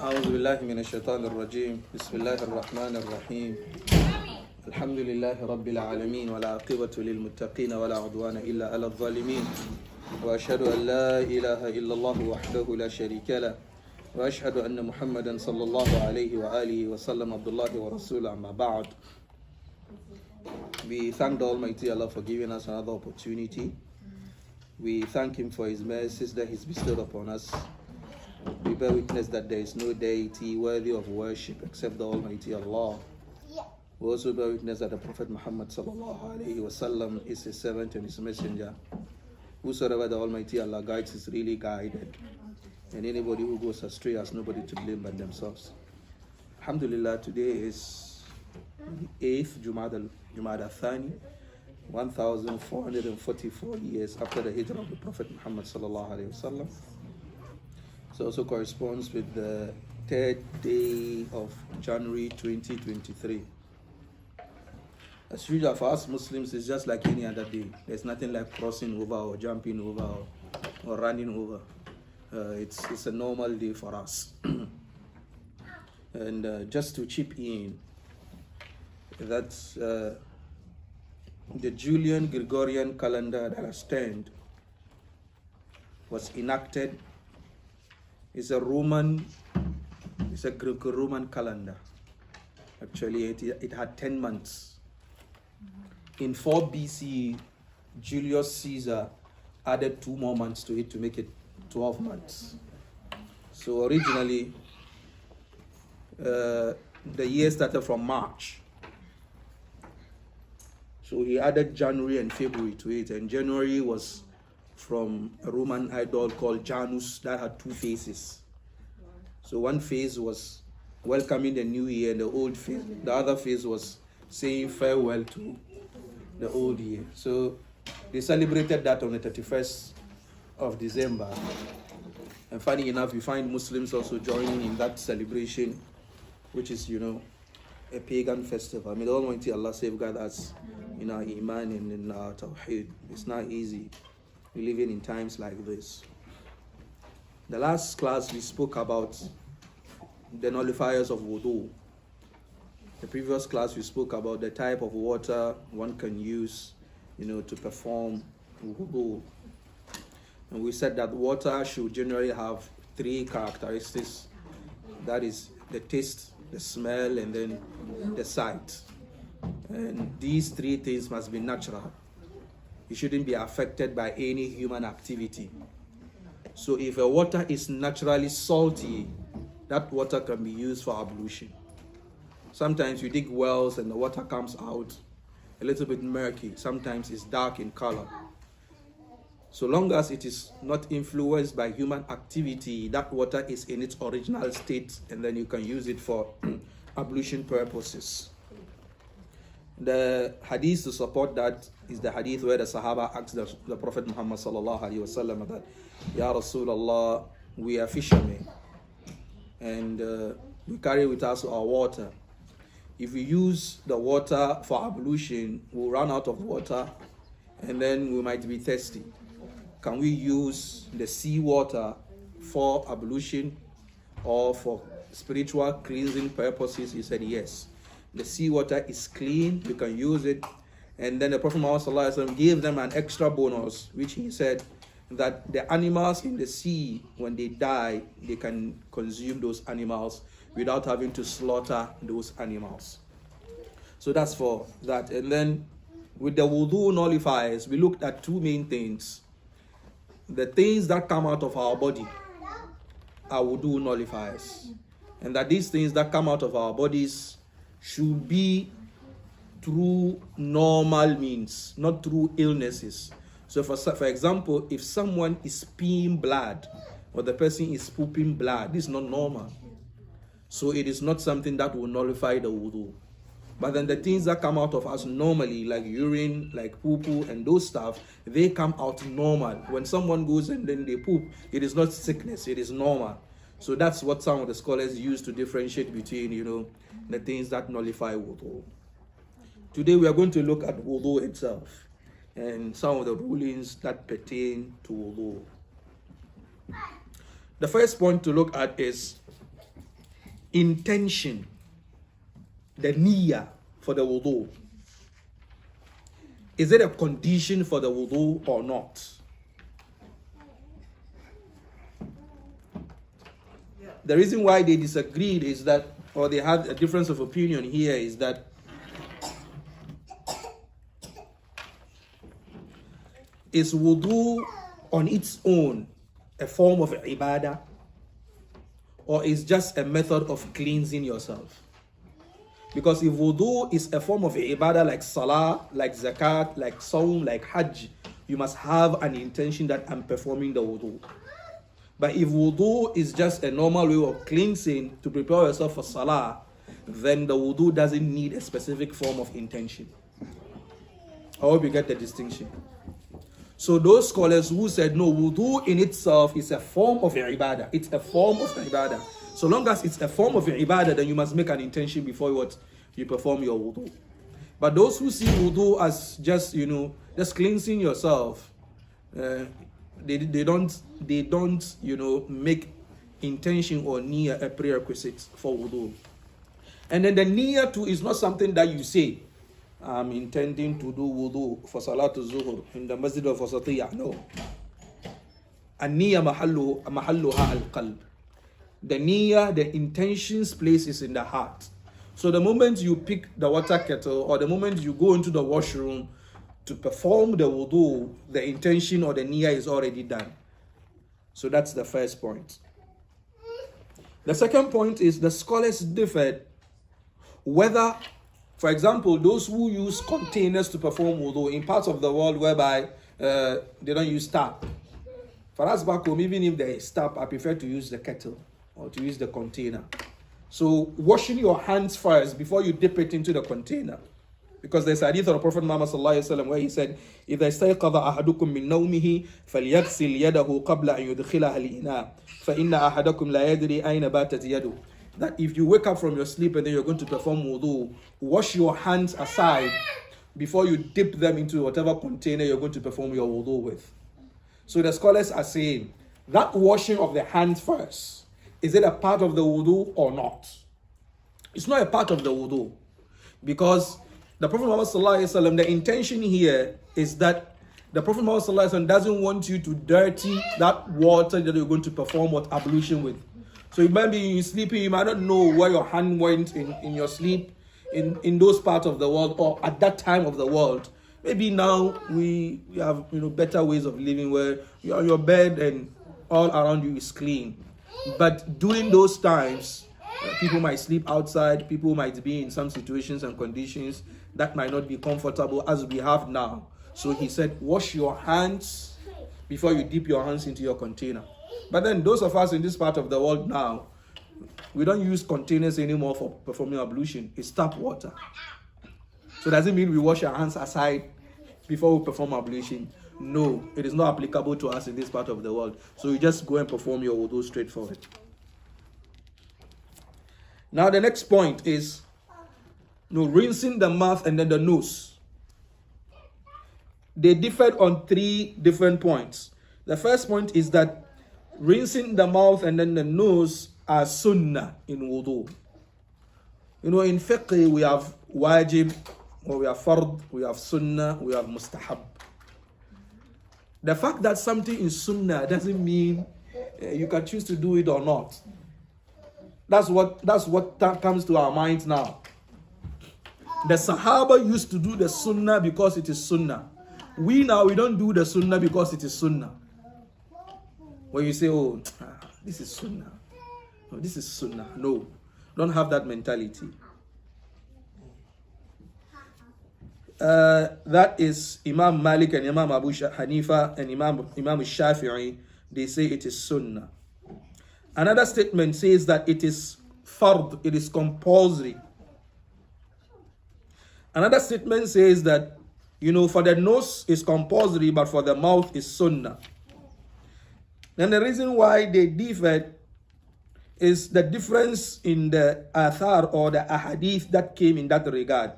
أعوذ بالله من الشيطان الرجيم. بسم الله الرحمن الرحيم. الحمد لله رب العالمين والعاقبة للمتقين ولا عدوان إلا على الظالمين، وأشهد أن لا إله إلا الله وحده لا شريك له، وأشهد أن محمدا صلى الله عليه وآله وسلم عبد الله ورسوله. أما بعد, we thank the Almighty Allah for giving us another opportunity. We thank Him for His mercies that He's bestowed upon us. We bear witness that there is no deity worthy of worship except the Almighty Allah. We also bear witness that the Prophet Muhammad sallallahu alaihi wasallam is His servant and His messenger. Whosoever the Almighty Allah guides is really guided, and anybody who goes astray has nobody to blame but themselves. Alhamdulillah, today is the 8th Jumada Thani, 1444 years after the hijrah of the Prophet Muhammad sallallahu alaihi wasallam. So also corresponds with the 3rd day of January 2023. As usual for us Muslims, it's just like any other day. There's nothing like crossing over or jumping over or running over. It's a normal day for us. And just to chip in, that's the Julian Gregorian calendar that has turned was enacted. It's a Greco-Roman calendar. Actually, it had 10 months. In 4 BC, Julius Caesar added 2 more months to it to make it 12 months. So originally, the year started from March. So he added January and February to it, and January was from a Roman idol called Janus that had 2 phases. So one phase was welcoming the new year and the old phase. The other phase was saying farewell to the old year. So they celebrated that on the 31st of December. And funny enough, you find Muslims also joining in that celebration, which is, a pagan festival. May the Almighty Allah safeguard us in our Iman and in our Tawheed. It's not easy. We live in times like this. The last class we spoke about the nullifiers of Wuduu. The previous class we spoke about the type of water one can use, to perform Wuduu. And we said that water should generally have 3 characteristics. That is the taste, the smell, and then the sight. And these 3 things must be natural. It shouldn't be affected by any human activity. So if a water is naturally salty, that water can be used for ablution. Sometimes you dig wells and the water comes out a little bit murky. Sometimes it's dark in color. So long as it is not influenced by human activity, that water is in its original state, and then you can use it for ablution purposes. The hadith to support that is the hadith where the Sahaba asked the Prophet Muhammad sallallahu alaihi wasallam that, Ya Rasulullah, we are fishermen and we carry with us our water. If we use the water for ablution, we'll run out of water and then we might be thirsty. Can we use the sea water for ablution or for spiritual cleansing purposes? He said yes. The seawater is clean, you can use it. And then the Prophet Muhammad gave them an extra bonus, which he said that the animals in the sea, when they die, they can consume those animals without having to slaughter those animals. So that's for that. And then with the Wuduu nullifiers, we looked at 2 main things. The things that come out of our body are Wuduu nullifiers. And that these things that come out of our bodies should be through normal means, not through illnesses. So for example, if someone is peeing blood or the person is pooping blood, this is not normal. So it is not something that will nullify the wudu. But then the things that come out of us normally, like urine, like poo-poo, and those stuff, they come out normal. When someone goes and then they poop, it is not sickness, it is normal. So that's what some of the scholars use to differentiate between, the things that nullify wudu. Today we are going to look at wudu itself and some of the rulings that pertain to wudu. The first point to look at is intention. The niyyah for the wudu. Is it a condition for the wudu or not? The reason why they disagreed is that, or they had a difference of opinion here, is that is wudu on its own a form of ibadah, or is just a method of cleansing yourself? Because if wudu is a form of ibadah like salah, like zakat, like sawm, like hajj, you must have an intention that I'm performing the wudu. But if wudu is just a normal way of cleansing to prepare yourself for salah, then the wudu doesn't need a specific form of intention. I hope you get the distinction. So those scholars who said no, wudu in itself is a form of ibadah. It's a form of ibadah. So long as it's a form of ibadah, then you must make an intention before you perform your wudu. But those who see wudu as just cleansing yourself, they don't make intention or niyyah a prerequisite for wudu. And then the niyyah too is not something that you say, I'm intending to do wudu for Salatul Zuhur in the Masjid of Wasatiya. No. An-niyyah mahalluha al-qalb. The niyyah, the intention's place is in the heart. So the moment you pick the water kettle or the moment you go into the washroom to perform the wudu, the intention or the niyyah is already done. So that's the first point. The second point is the scholars differed whether, for example, those who use containers to perform wudu in parts of the world whereby they don't use tap. For us back home, even if there is tap, I prefer to use the kettle or to use the container. So washing your hands first before you dip it into the container. Because there's a hadith of the Prophet Muhammad where he said, إِذَا اسْتَيْقَظَ أَحَدُكُم مِّن نَوْمِهِ فَلْيَغْسِلْ يَدَهُ قَبْلَ أَن يُدْخِلَهَا الْإِنَاءَ فَإِنَّ أَحَدَكُمْ لَا يَدْرِي أَيْنَ بَاتَتْ يَدُهُ. That if you wake up from your sleep and then you're going to perform wudu, wash your hands aside before you dip them into whatever container you're going to perform your wudu with. So the scholars are saying that washing of the hands first, is it a part of the wudu or not? It's not a part of the wudu, because the Prophet Muhammad, the intention here is that the Prophet Muhammad doesn't want you to dirty that water that you're going to perform what ablution with. So you might be sleeping, you might not know where your hand went in your sleep in those parts of the world or at that time of the world. Maybe now we have better ways of living where you're on your bed and all around you is clean. But during those times, people might sleep outside, people might be in some situations and conditions that might not be comfortable as we have now. So he said, wash your hands before you dip your hands into your container. But then those of us in this part of the world now, we don't use containers anymore for performing ablution. It's tap water. So does it mean we wash our hands aside before we perform ablution? No, it is not applicable to us in this part of the world. So you just go and perform your wudu straightforward. Now the next point is rinsing the mouth and then the nose. They differed on 3 different points. The first point is that rinsing the mouth and then the nose are sunnah in wudu. In fiqh we have wajib, or we have fard, we have sunnah, we have mustahab. The fact that something is sunnah doesn't mean you can choose to do it or not. That's what comes to our minds now. The Sahaba used to do the sunnah because it is sunnah. We don't do the sunnah because it is sunnah. When you say, this is sunnah. No, this is sunnah. No, don't have that mentality. That is Imam Malik and Imam Abu Hanifa and Imam Shafi'i. They say it is sunnah. Another statement says that it is fard, it is compulsory. Another statement says that, for the nose is compulsory, but for the mouth is sunnah. Then the reason why they differed is the difference in the athar or the ahadith that came in that regard.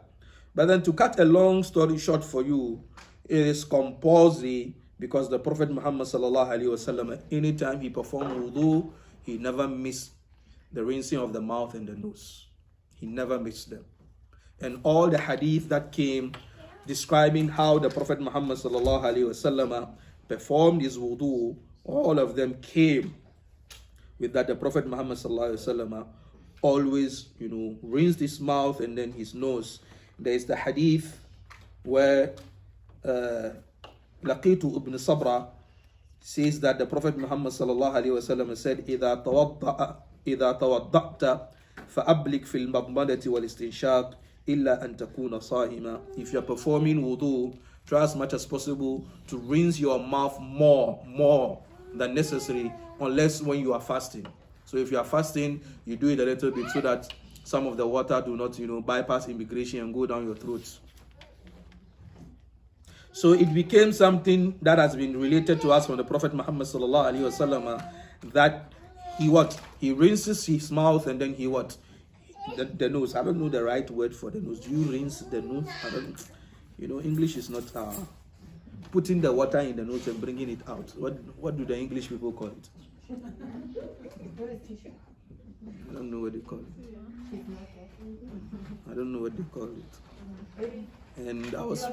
But then, to cut a long story short for you, it is compulsory because the Prophet Muhammad sallallahu alaihi wasallam, anytime he performed wudhu, he never missed the rinsing of the mouth and the nose. He never missed them. And all the hadith that came describing how the Prophet Muhammad sallallahu alaihi wasallam performed his wudu, all of them came with that the Prophet Muhammad sallallahu alaihi wasallam always, rinsed his mouth and then his nose. There is the hadith where Laqitu ibn Sabra says that the Prophet Muhammad sallallahu alaihi wasallam said, إِذَا تَوَضَّعْتَ فَأَبْلِكْ فِي الْمَضْمَضَةِ وَالْإِسْتِنْشَاقِ إِلَّا أَن تَكُونَ صَائِمًا. If you are performing wudu, try as much as possible to rinse your mouth more than necessary, unless when you are fasting. So if you are fasting, you do it a little bit so that some of the water do not, bypass immigration and go down your throat. So it became something that has been related to us from the Prophet Muhammad sallallahu alaihi wasallam, that he rinses his mouth and then the nose. I don't know the right word for the nose. Do you rinse the nose? I don't. English is not putting the water in the nose and bringing it out. What do the English people call it? I don't know what they call it. I don't know what they call it. And I was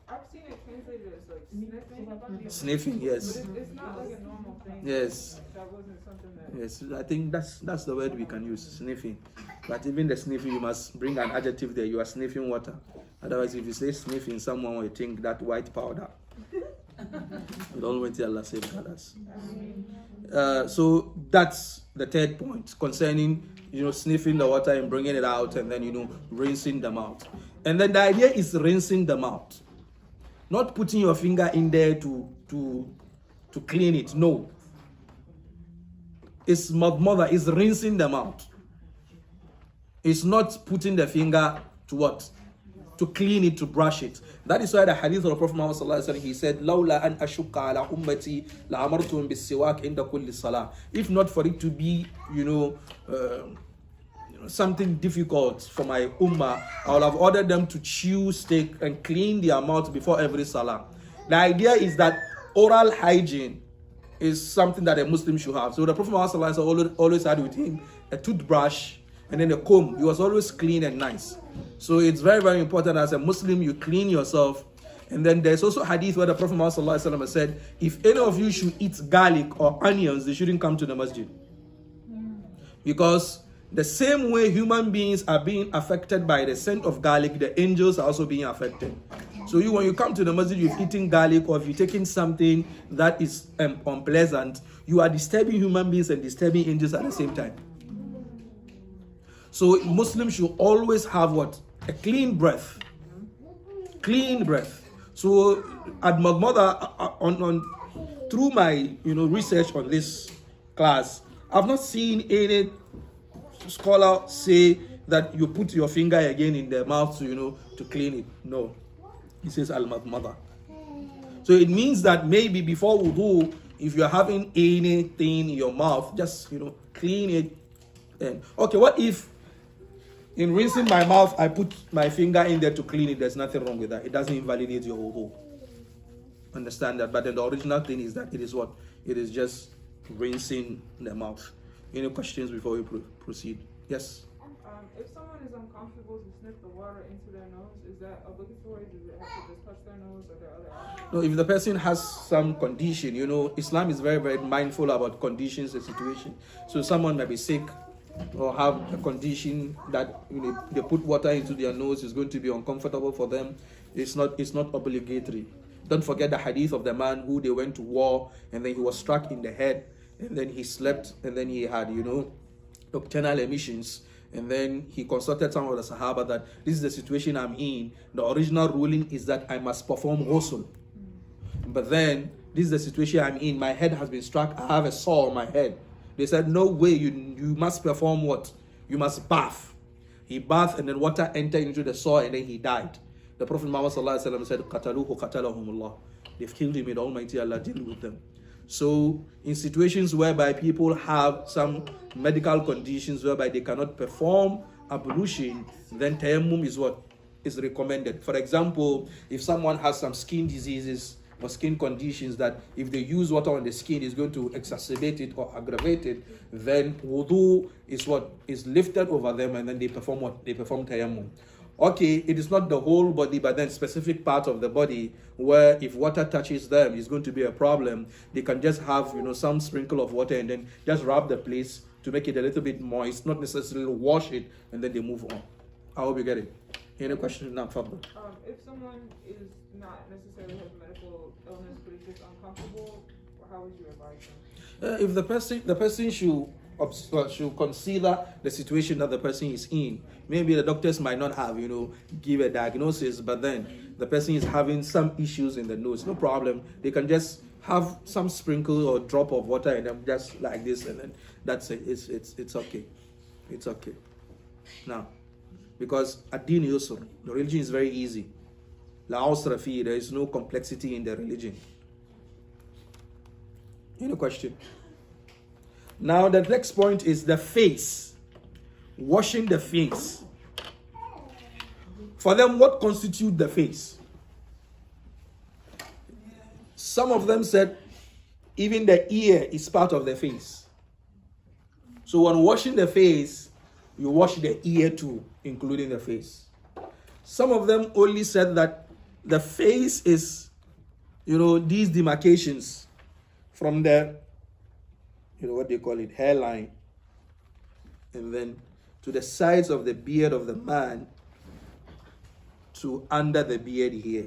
I've seen it translated as like sniffing, yes. But it's not like a normal thing. Yes. That wasn't something that. Yes, I think that's the word we can use, sniffing. But even the sniffing, you must bring an adjective there. You are sniffing water. Otherwise, if you say sniffing, someone will think that white powder. We don't want to Allah safeguard us. So that's the third point concerning, sniffing the water and bringing it out and then, rinsing the mouth. And then the idea is rinsing the mouth. Not putting your finger in there to clean it. No. It's mother is rinsing the mouth. It's not putting the finger to what? To clean it, to brush it. That is why the hadith of the Prophet Muhammad sallallahu alaihi wasallam, he said, "Lawla an ashukka ala ummati la amartuhum bis-siwak inda kulli salah." If not for it to be, something difficult for my ummah, I would have ordered them to chew steak and clean their mouth before every salah. The idea is that oral hygiene is something that a Muslim should have. So the Prophet Muhammad sallallahu alaihi wasallam always had with him a toothbrush and then a comb. He was always clean and nice. So it's very, very important as a Muslim, you clean yourself. And then there's also hadith where the Prophet Muhammad sallallahu alaihi wasallam said, if any of you should eat garlic or onions, they shouldn't come to the masjid. Because the same way human beings are being affected by the scent of garlic, the angels are also being affected. So when you come to the masjid, you've eaten garlic, or if you're taking something that is unpleasant, you are disturbing human beings and disturbing angels at the same time. So Muslims should always have what? A clean breath. Clean breath. So at Madmada, through my research on this class, I've not seen any scholar say that you put your finger again in the mouth to clean it. No. He says al-madmada. So it means that maybe before wudu, if you're having anything in your mouth, just clean it. And okay, what if in rinsing my mouth I put my finger in there to clean it? There's nothing wrong with that. It doesn't invalidate your wudu. Understand that? But then the original thing is that it is what? It is just rinsing the mouth. Any questions before we proceed? Yes? If someone is uncomfortable to sniff the water into their nose, is that obligatory? Do they have to just touch their nose, or there are other options? No, if the person has some condition, Islam is very, very mindful about conditions and situations. So someone may be sick or have a condition that they put water into their nose is going to be uncomfortable for them. It's not obligatory. Don't forget the hadith of the man who they went to war and then he was struck in the head and then he slept and then he had nocturnal emissions. And then he consulted some of the Sahaba that this is the situation I'm in. The original ruling is that I must perform ghusl. But then this is the situation I'm in. My head has been struck. I have a sore on my head. They said, no way, you must perform what? You must bath. He bathed and then water entered into the soil and then he died. The Prophet Muhammad said, Qataluhu qatalahumullah. They've killed him, may the Almighty Allah deal with them. So in situations whereby people have some medical conditions whereby they cannot perform ablution, then tayammum is what is recommended. For example, if someone has some skin diseases or skin conditions that if they use water on the skin is going to exacerbate it or aggravate it, then wuduu is what is lifted over them and then they perform what? They perform tayammum. Okay, it is not the whole body, but then specific part of the body where if water touches them is going to be a problem. They can just have, some sprinkle of water and then just rub the place to make it a little bit moist, not necessarily wash it, and then they move on. I hope you get it. Any question now, Fabio? If someone is not necessarily has medical illness but is just uncomfortable, how would you advise them? If the person should consider the situation that the person is in. Maybe the doctors might not have, give a diagnosis, but then the person is having some issues in the nose. No problem. They can just have some sprinkle or drop of water and then just like this, and then that's it. It's okay. It's okay. Now, because ad-din yusr, the religion is very easy. La usra fi, there is no complexity in the religion. Any question? Now the next point is the face. Washing the face. For them, what constitutes the face? Some of them said even the ear is part of the face. So when washing the face, you wash the ear too, including the face. Some of them only said that the face is, these demarcations from the, what they call it, hairline, and then to the sides of the beard of the man to under the beard here.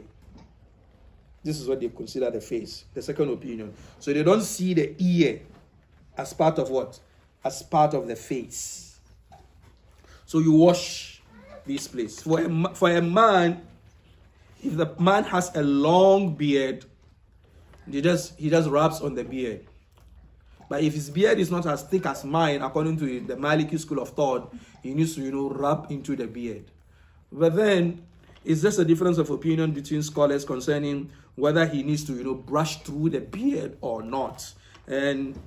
This is what they consider the face, the second opinion. So they don't see the ear as part of what? As part of the face. So you wash this place. For a man, if the man has a long beard, he just rubs on the beard. But if his beard is not as thick as mine, according to the Maliki school of thought, he needs to, rub into the beard. But then, it's just a difference of opinion between scholars concerning whether he needs to, brush through the beard or not. And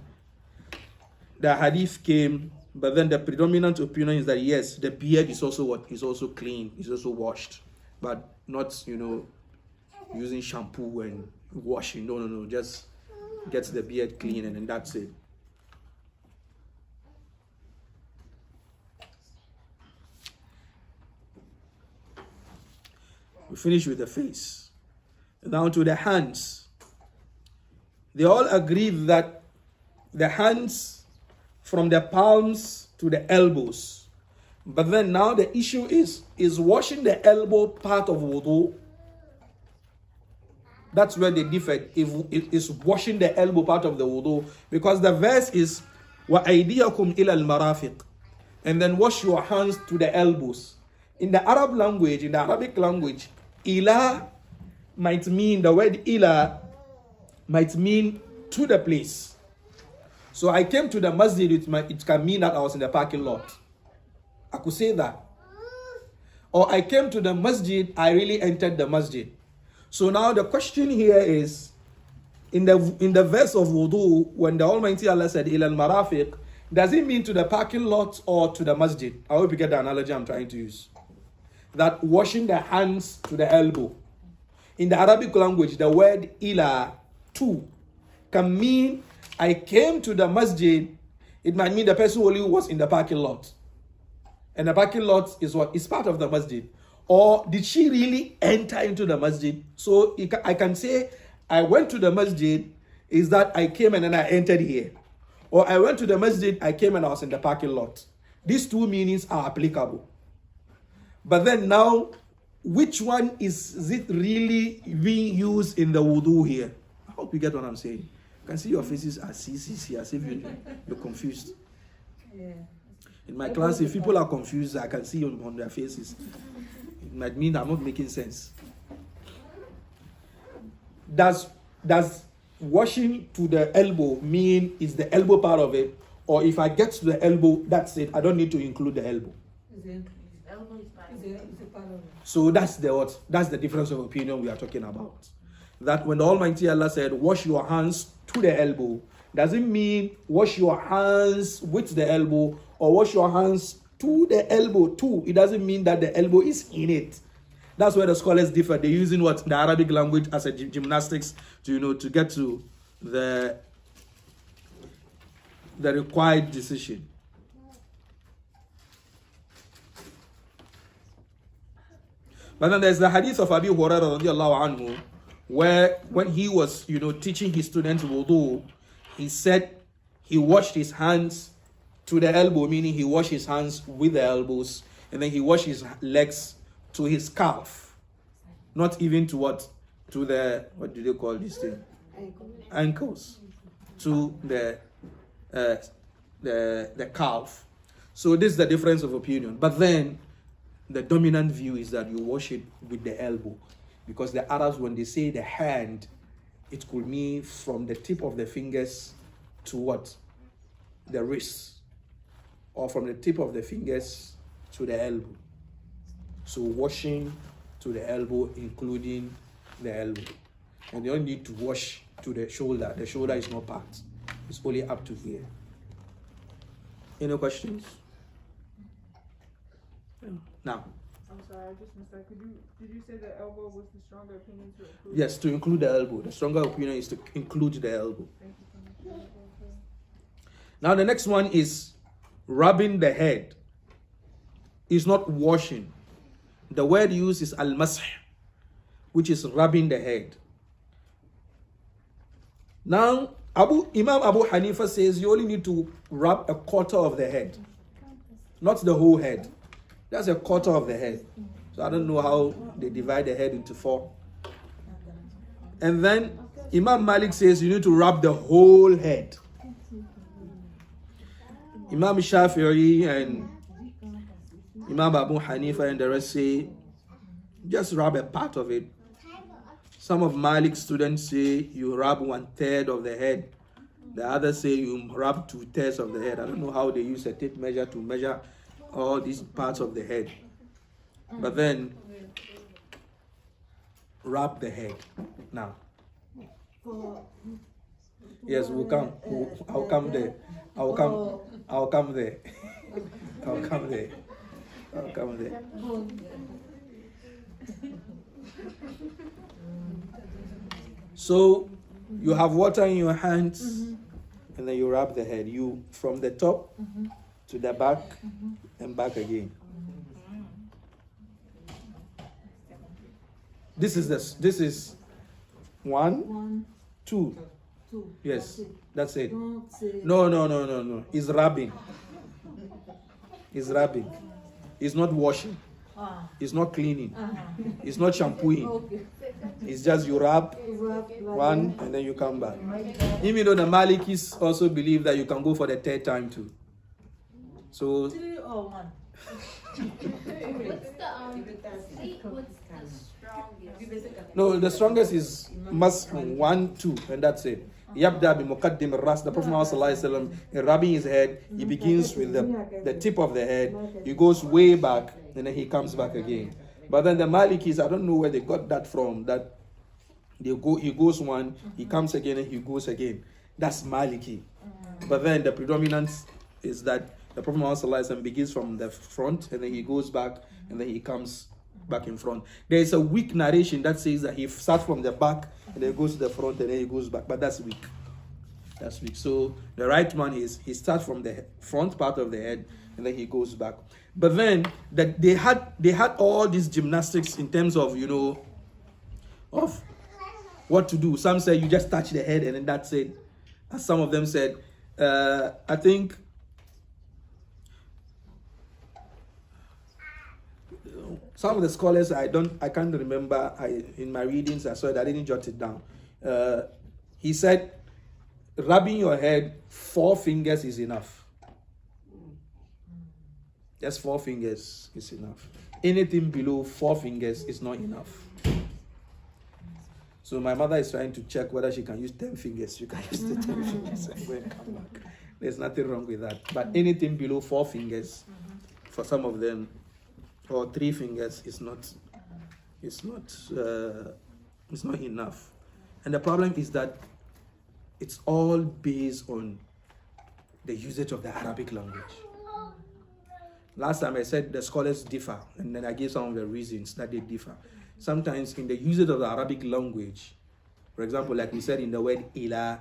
the hadith came, but then the predominant opinion is that yes, the beard is also what? Is also clean, is also washed. But not, using shampoo and washing. No. Just gets the beard clean and then that's it. We finish with the face. Now to the hands. They all agree that the hands from the palms to the elbows. But then now the issue is washing the elbow part of wuduu? That's where they differ. If it is washing the elbow part of the wudu, because the verse is wa aydiyakum ila al-marafiq, and then wash your hands to the elbows. In the Arab language, in the Arabic language, ila might mean, the word ila might mean to the place. So I came to the masjid, it can mean that I was in the parking lot. I could say that. Or I came to the masjid, I really entered the masjid. So now the question here is, in the verse of wudu, when the Almighty Allah said ila al-marafiq, does it mean to the parking lot or to the masjid? I hope you get the analogy I'm trying to use. That washing the hands to the elbow. In the Arabic language, the word ila, to, can mean I came to the masjid. It might mean the person only was in the parking lot. And the parking lot is what? Is part of the masjid. Or did she really enter into the masjid? So I can say, I went to the masjid, is that I came and then I entered here. Or I went to the masjid, I came and I was in the parking lot. These two meanings are applicable. But then now, which one is it really being used in the wudu here? I hope you get what I'm saying. You can see your faces as here, as if you're confused. Yeah. In my class, if people are confused, I can see on their faces. It might mean I'm not making sense. Does washing to the elbow mean is the elbow part of it, or if I get to the elbow, that's it. I don't need to include the elbow. So that's the difference of opinion we are talking about. That when the Almighty Allah said, wash your hands to the elbow, doesn't mean wash your hands with the elbow or wash your hands to the elbow too. It doesn't mean that the elbow is in it. That's where the scholars differ. They're using the Arabic language as a gymnastics to get to the required decision. But then there's the hadith of Abi Hurairah radiallahu anhu, where when he was teaching his students Wuduu, he said he washed his hands to the elbow, meaning he washed his hands with the elbows, and then he washed his legs to his calf, not even to the what do they call this thing? Ankles, to the calf. So this is the difference of opinion. But then the dominant view is that you wash it with the elbow, because the Arabs, when they say the hand, it could mean from the tip of the fingers to the wrist, or from the tip of the fingers to the elbow. So washing to the elbow, including the elbow. And you don't need to wash to the shoulder. The shoulder is not part. It's only up to here. Any questions? Now. I'm sorry, I just missed that. Did you say the elbow was the stronger opinion to include? Yes, to include the elbow. The stronger opinion is to include the elbow. Thank you so much. Now the next one is rubbing the head. It's not washing. The word used is al-masah, which is rubbing the head. Now, Imam Abu Hanifa says you only need to rub a quarter of the head, not the whole head. That's a quarter of the head. So I don't know how they divide the head into 4. And then Imam Malik says you need to rub the whole head. Imam Shafi'i and Imam Abu Hanifa and the rest say just rub a part of it. Some of Malik's students say you rub 1/3 of the head. The others say you rub 2/3 of the head. I don't know how they use a tape measure to measure all these parts of the head. But then rub the head. Now. Yes, we'll come. I'll come there. I'll come there. I'll come there. I'll come there. So you have water in your hands, and then you rub the head. You from the top to the back and back again. This is 1, 2. Yes, that's it. No. It's rubbing. It's rubbing. It's not washing. It's not cleaning. It's not shampooing. It's just you rub 1 and then you come back. Even though the Malikis also believe that you can go for the 3rd time too. So 3 or 1? What's the strongest? no, the strongest is 1, 2, and that's it. Yabda bi muqaddim al-ras. The Prophet Muhammad sallallahu alaihi wasallam, in rubbing his head, he begins with the tip of the head. He goes way back and then he comes back again. But then the Malikis, I don't know where they got that from. That he goes 1, he comes again, and he goes again. That's Maliki. But then the predominance is that the Prophet Muhammad sallallahu alaihi wasallam begins from the front and then he goes back and then he comes back in front. There is a weak narration that says that he starts from the back and then goes to the front and then he goes back, but that's weak. That's weak. So the right one is he starts from the front part of the head and then he goes back. But then that they had all these gymnastics in terms of of what to do. Some say you just touch the head and then that's it. And some of them said, I think some of the scholars I can't remember. In my readings I saw it. I didn't jot it down. He said, rubbing your head 4 fingers is enough. Just 4 fingers is enough. Anything below 4 fingers is not enough. So my mother is trying to check whether she can use 10 fingers. You can use the 10 fingers and go and come back. There's nothing wrong with that. But anything below 4 fingers, for some of them, or 3 fingers, is not enough. And the problem is that it's all based on the usage of the Arabic language. Last time I said the scholars differ, and then I gave some of the reasons that they differ. Sometimes in the usage of the Arabic language, for example, like we said in the word ila,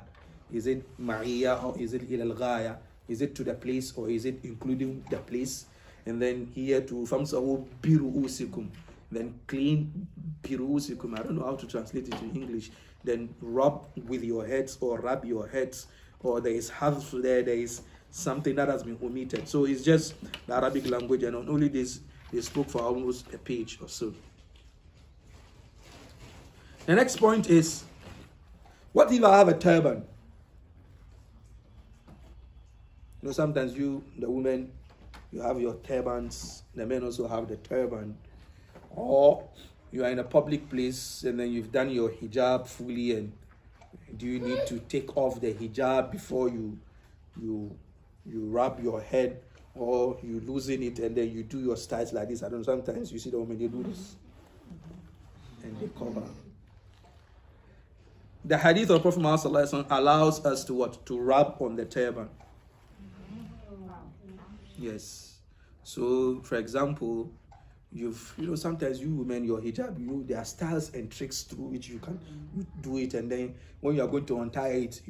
is it ma'iya or is it ila al-ghaya? Is it to the place or is it including the place? And then here to famsahu biru'usikum, then clean biru'usikum. I don't know how to translate it in English. Then rub with your heads or rub your heads, or there is harf there is something that has been omitted. So it's just the Arabic language, and on only this they spoke for almost a page or so. The next point is, what if I have a turban? You know, sometimes you, the women, you have your turbans, the men also have the turban. Or you are in a public place and then you've done your hijab fully, and do you need to take off the hijab before you wrap your head, or you loosen it and then you do your styles like this? I don't know, sometimes you see the women, they do this and they cover. The hadith of Prophet Muhammad allows us to what? To rub on the turban. Yes. So, for example, sometimes you women, your hijab, there are styles and tricks through which you do it, and then when you are going to untie it,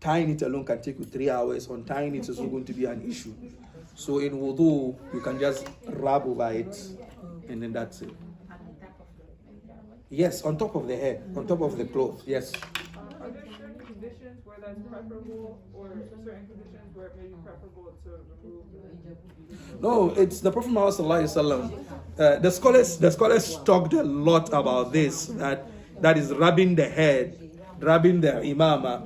tying it alone can take you 3 hours. Untying it is also going to be an issue. So in Wuduu, you can just rub over it, and then that's it. Yes, on top of the head, on top of the cloth. Yes. Are there certain conditions where that's preferable, or certain conditions where it may be preferable to remove the... No, it's the Prophet Muhammad sallallahu alaihi wasallam. The scholars talked a lot about this. That is rubbing the head, rubbing the imama,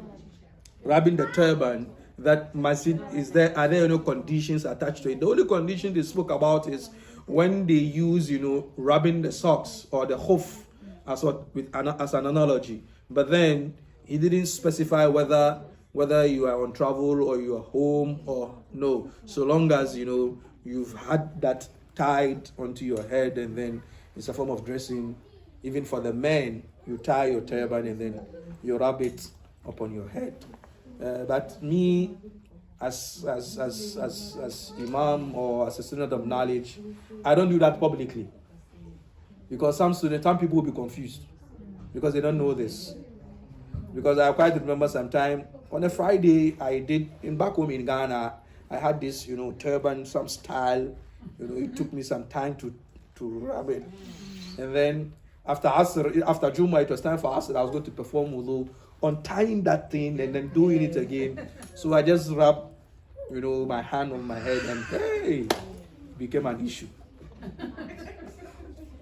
rubbing the turban. That Masjid is there. Are there no conditions attached to it? The only condition they spoke about is when they use, rubbing the socks or the hoof as an analogy. But then he didn't specify whether you are on travel or you are home or no. So long as you've had that tied onto your head, and then it's a form of dressing. Even for the men, you tie your turban and then you rub it upon your head. But me, as imam or as a student of knowledge, I don't do that publicly, because some people will be confused because they don't know this. Because I quite remember sometime on a Friday I did back home in Ghana. I had this, turban, some style. It took me some time to rub it. And then after Juma, it was time for Asr. I was going to perform Wuduu, untying that thing and then doing it again. So I just rubbed, my hand on my head, and hey, became an issue.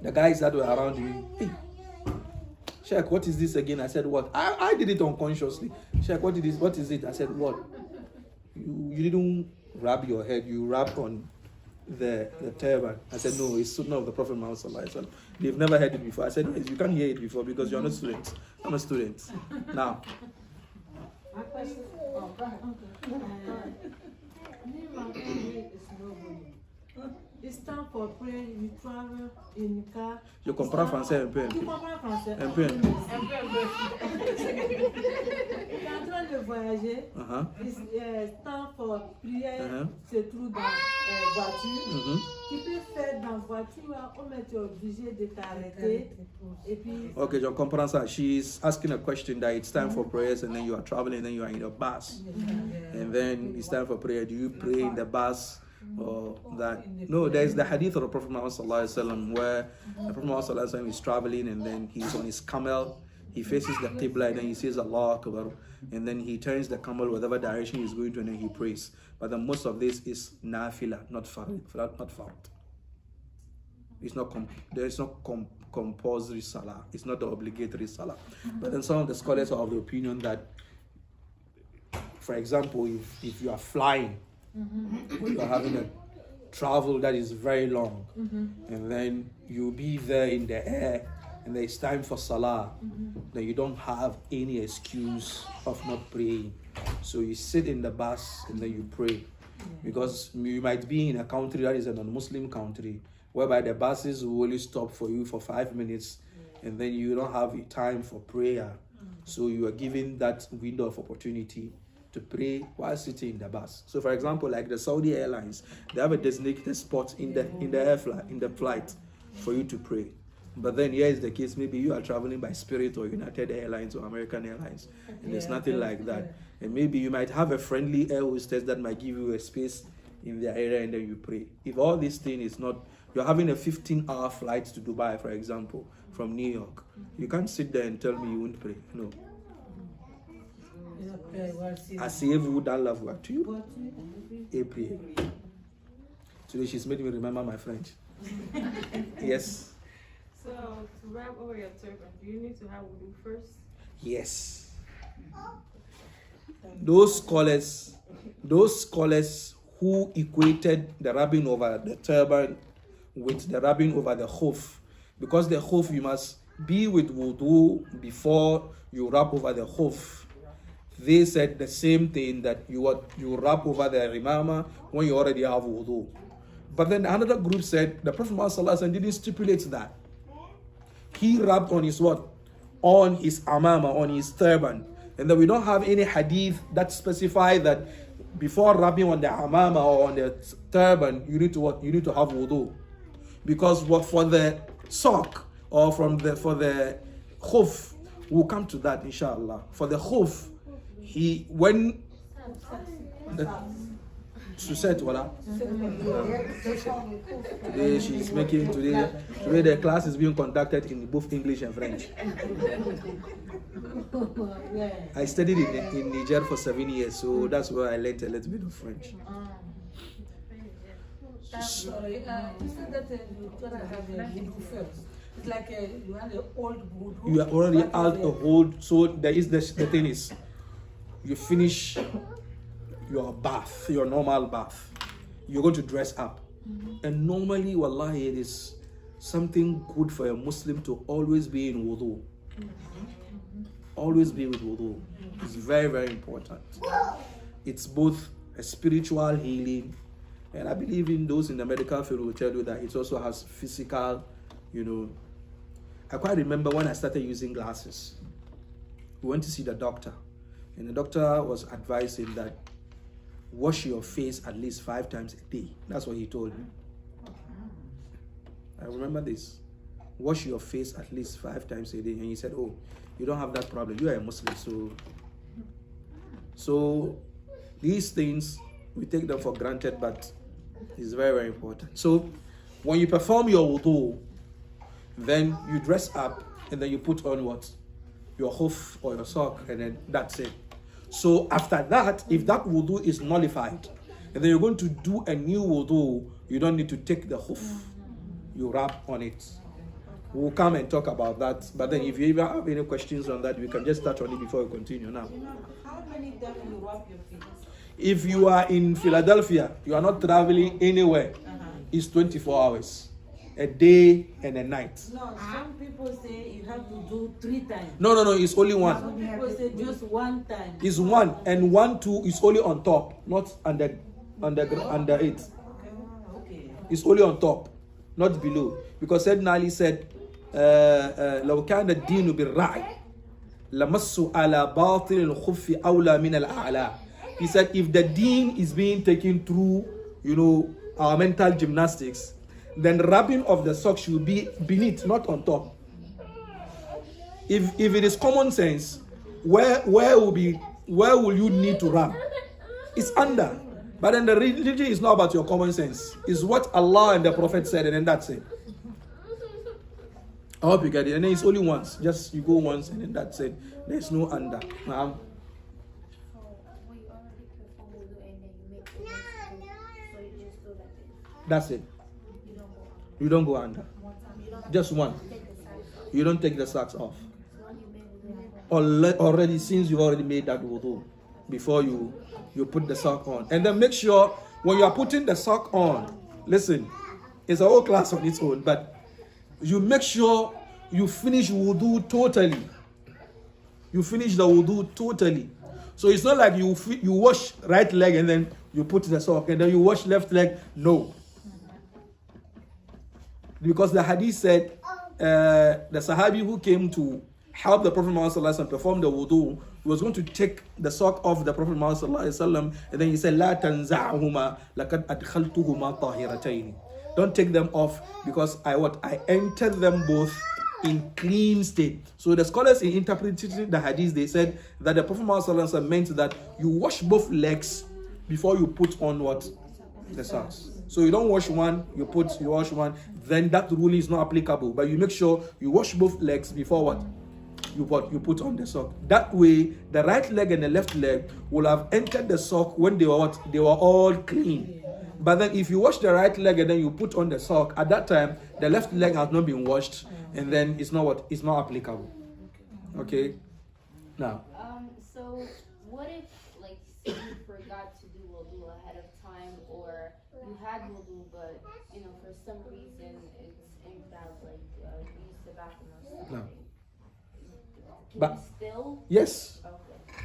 The guys that were around me, hey, Sheikh, what is this again? I said, what? I did it unconsciously. Sheikh, what is it? I said, what? You didn't rub your head, you rubbed on the turban. I said, no, it's sunnah of the Prophet Muhammad sallallahu alaihi wasallam. They've never heard it before. I said, yes, you can't hear it before because you're not a student. I'm a student. Now. It's time for prayer, you travel in car. Je comprends français un peu. Tu comprends français? Un peu. Tu es en train de voyager. It's time for prière, se trouve dans la voiture. Tu peux faire dans la voiture, mais tu es obligé de t'arrêter. Et puis... Okay, je comprends ça. She's asking a question that it's time for prayers, and then you are traveling, and then you are in a bus. And then it's time for prayer. Do you pray in the bus? Or that? No, there is the hadith of the Prophet Muhammad sallallahu alaihi wasallam where the Prophet Muhammad sallallahu alaihi wasallam is traveling, and then he's on his camel, he faces the Qibla, and then he says Allah Akbar, and then he turns the camel whatever direction he's going to, and then he prays. But the most of this is nafila, not fard. It's not there is no compulsory salah. It's not the obligatory salah. But then some of the scholars are of the opinion that, for example, if you are flying, when you are having a travel that is very long, and then you'll be there in the air, and there is time for salah, then you don't have any excuse of not praying. So you sit in the bus and then you pray. Because you might be in a country that is a non-Muslim country, whereby the buses will only stop for you for 5 minutes, and then you don't have time for prayer. So you are given that window of opportunity to pray while sitting in the bus. So for example, like the Saudi Airlines, they have a designated spot in the flight for you to pray. But then here is the case, maybe you are traveling by Spirit or United Airlines or American Airlines, and there's nothing like that. And maybe you might have a friendly air hostess that might give you a space in their area, and then you pray. If all this thing is not, you're having a 15-hour flight to Dubai, for example, from New York, you can't sit there and tell me you won't pray. No. I say every would Allah work to you. April. Today she's made me remember my French. Yes. So to wrap over your turban, do you need to have wudu first? Yes. Those scholars who equated the rubbing over the turban with the rubbing over the khuf, because the khuf you must be with wudu before you rub over the khuf. They said the same thing, that you rub over the imama when you already have wudu. But then another group said the Prophet Muhammad didn't stipulate that. He rubbed on his what? On his amama, on his turban. And then we don't have any hadith that specify that before rubbing on the amama or on the turban, you need to what? You need to have wudu. Because what for the sock or for the khuf, we'll come to that inshallah. For the khuf, Suset, voila. Today she's making today the class is being conducted in both English and French. I studied in Niger for 7 years, so that's where I learned a little bit of French. Sorry, you said that you gotta have a wudu first. It's like you had an old wudu. You are already out of old, so there is the thing is, you finish your bath, your normal bath, you're going to dress up. And normally, wallahi, it is something good for a Muslim to always be in wudu. Always be with wudu. It's very, very important. It's both a spiritual healing, and I believe in those in the medical field will tell you that it also has physical, I quite remember when I started using glasses. We went to see the doctor, and the doctor was advising that wash your face at least 5 times a day. That's what he told me. I remember this. Wash your face at least 5 times a day. And he said, oh, you don't have that problem. You are a Muslim. So these things, we take them for granted, but it's very, very important. So when you perform your wudu, then you dress up and then you put on what? Your hoof or your sock, and then that's it. So after that, if that wudu is nullified, and then you're going to do a new wudu, you don't need to take the hoof. You rub on it. We'll come and talk about that. But then if you ever have any questions on that, we can just touch on it before we continue now. How many times you rub your feet? If you are in Philadelphia, you are not traveling anywhere, it's 24 hours. A day and a night. No, some people say you have to do 3 times. No, it's only one. Some people say just 1 time. It's one, and 1, 2 is only on top, not under it. Okay. It's only on top, not below. Because Sayyidina Ali said, لو كان الدين بالرعي لمسوا على باطل الخف أولى من الأعلى. He said, if the deen is being taken through, our mental gymnastics, then rubbing of the socks should be beneath, not on top. If it is common sense, where will you need to rub? It's under. But then the religion is not about your common sense. It's what Allah and the Prophet said, and then that's it. I hope you get it. And then it's only once. Just you go once, and then that's it. There's no under. That's it. You don't go under. Just one. You don't take the socks off. Already, since you've already made that wudu, before you put the sock on. And then make sure when you are putting the sock on, listen, it's a whole class on its own, but you make sure you finish wudu totally. You finish the wudu totally. So it's not like you wash right leg and then you put the sock and then you wash left leg. No. Because the hadith said the Sahabi who came to help the Prophet Muhammad perform the wudu was going to take the sock off the Prophet Muhammad and then he said, La tanza'huma laqad adkhaltuhuma tahiratayn. Don't take them off because I entered them both in clean state. So the scholars in interpreting the hadith, they said that the Prophet Muhammad meant that you wash both legs before you put on what? The socks. So you don't wash one, you wash one, then that rule is not applicable. But you make sure you wash both legs before what? You put on the sock. That way, the right leg and the left leg will have entered the sock when they were what? They were all clean. But then if you wash the right leg and then you put on the sock, at that time, the left leg has not been washed, and then it's not what? It's not applicable. Okay? Now. So what if, like, say you forgot to do wudu ahead of time, or you had wudu, but, you know, for some reason it's invalid, like, you used the bathroom or something? No. Can But you still? yes. Okay.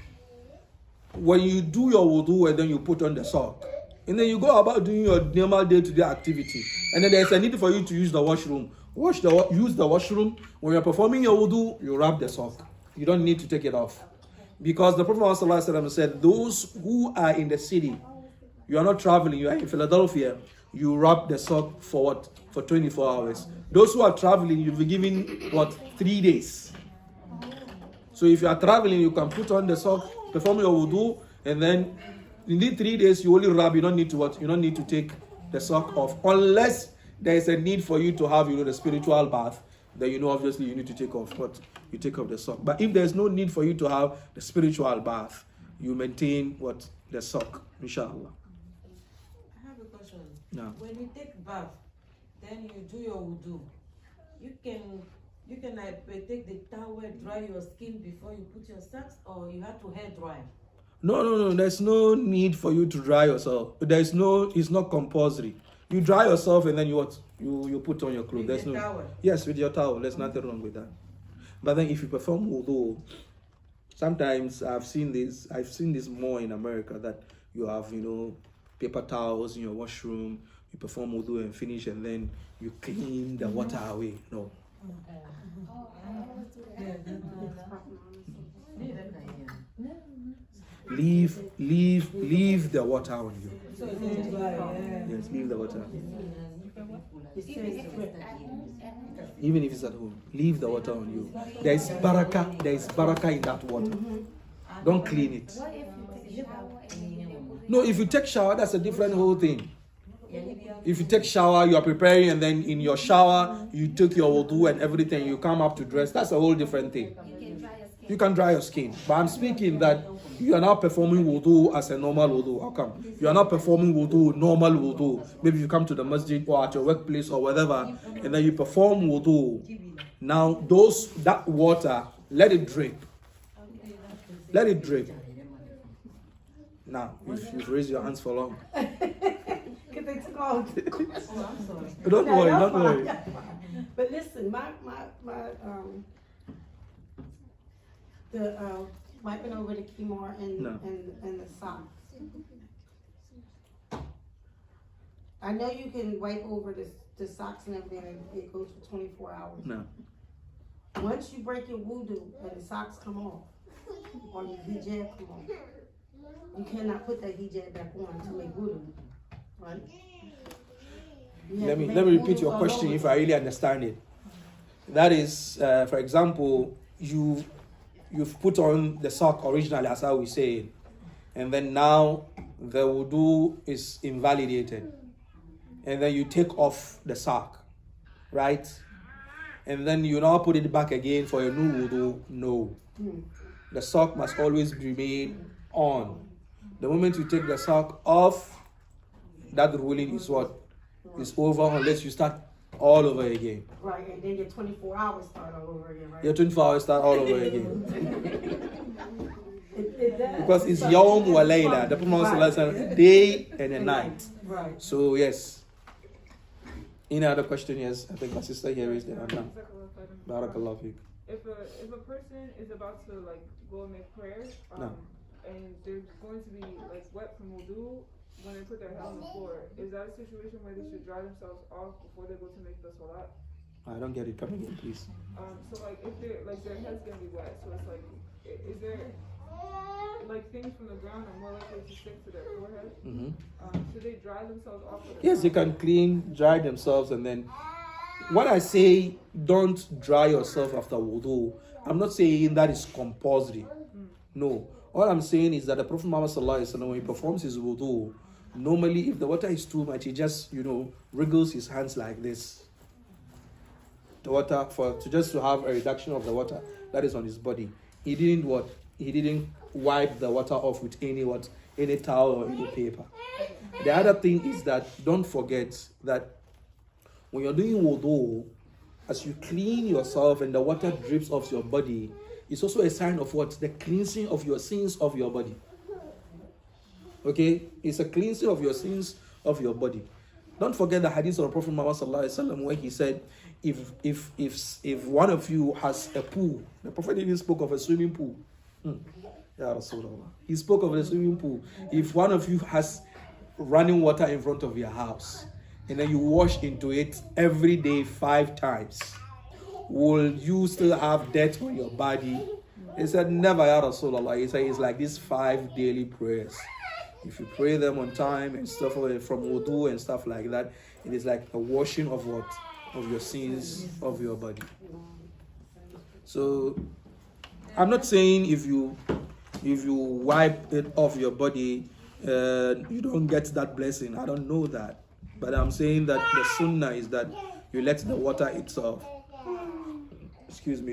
When you do your wudu and then you put on the sock, and then you go about doing your normal day-to-day activity, and then there's a need for you to use the washroom. Use the washroom. When you're performing your wudu, you wrap the sock. You don't need to take it off. Because the Prophet Muhammad said, those who are in the city, you are not traveling, you are in Philadelphia, you wrap the sock for what? For 24 hours. Those who are traveling, you'll be given what? 3 days. So if you are traveling, you can put on the sock, perform your wudu, and then in the 3 days you only wrap. You don't need to what? You don't need to take the sock off unless there is a need for you to have, the spiritual bath. Then obviously you need to take off what? You take off the sock. But if there's no need for you to have the spiritual bath, you maintain what? The sock, inshallah. I have a question. No. When you take bath, then you do your wudu. You can take the towel, dry your skin before you put your socks, or you have to hair dry. No. There's no need for you to dry yourself. It's not compulsory. You dry yourself and then you what? You put on your clothes. With the towel? Yes, with your towel. There's nothing wrong with that. But then if you perform wudu, sometimes I've seen this more in America, that you have, paper towels in your washroom, you perform wudu and finish, and then you clean the water away. No. Leave the water on you. Yes, leave the water. Even if it's at home, leave the water on you. There is barakah in that water. Don't clean it. What if you take a shower and No, if you take shower, that's a different whole thing. If you take shower, you are preparing, and then in your shower, you took your wudu and everything, you come up to dress, that's a whole different thing. You can dry your skin. But I'm speaking that you are not performing wudu as a normal wudu. How come? You are not performing wudu, normal wudu. Maybe you come to the masjid or at your workplace or whatever, and then you perform wudu. Now, that water, let it drip. Let it drip. Now, if you've raised your hands for long. Don't worry. But listen, wiping over the kimar and the socks. I know you can wipe over the socks and everything, and it goes for 24 hours. No. Once you break your wudu and the socks come off, or your hijab come off, you cannot put that hijab back on to make wudu, right? Let me repeat your question if I really understand it. That is, for example, you've put on the sock originally, as how we say it, and then now the wudu is invalidated, and then you take off the sock, right? And then you now put it back again for a new wudu. No, the sock must always remain on. The moment you take the sock off, that ruling is what? Is over unless you start all over again. Right, and then your 24 hours start all over again, right? Your 24 hours start all over again. Because it's Yawm wa Layla. The Prophet said day and a night. Right. So yes. Any other question? Yes, I think my sister here is there. Barakallahu feek. If a person is about to like go and make prayer, No. and they're going to be like wet from Wuduu when they put their head on the floor. Is that a situation where they should dry themselves off before they go to make the salat? I don't get it. Come again, please. So like if they're like their head's gonna be wet, so it's like, is there like things from the ground are more likely to stick to their forehead? Should they dry themselves off? Yes, they can dry themselves, and then when I say don't dry yourself after wudu, I'm not saying that is compulsory. No. All I'm saying is that the Prophet Muhammad sallallahu alaihi wasallam, when he performs his wudu, normally if the water is too much, he just wriggles his hands like this. The water to have a reduction of the water that is on his body. He didn't wipe the water off with any towel or any paper. The other thing is that don't forget that when you're doing wudu, as you clean yourself and the water drips off your body, it's also a sign of what? The cleansing of your sins of your body. Okay? It's a cleansing of your sins of your body. Don't forget the hadith of the Prophet Muhammad sallallahu alaihi wasallam where he said, if one of you has a pool, the Prophet even spoke of a swimming pool. Ya Rasulullah. He spoke of a swimming pool. If one of you has running water in front of your house, and then you wash into it every day 5 times, will you still have dirt on your body? He said, never, Ya Rasulullah. He said, it's like these 5 daily prayers. If you pray them on time and stuff from wudu and stuff like that, it is like a washing of what? Of your sins of your body. So, I'm not saying if you wipe it off your body, you don't get that blessing. I don't know that. But I'm saying that the sunnah is that you let the water itself,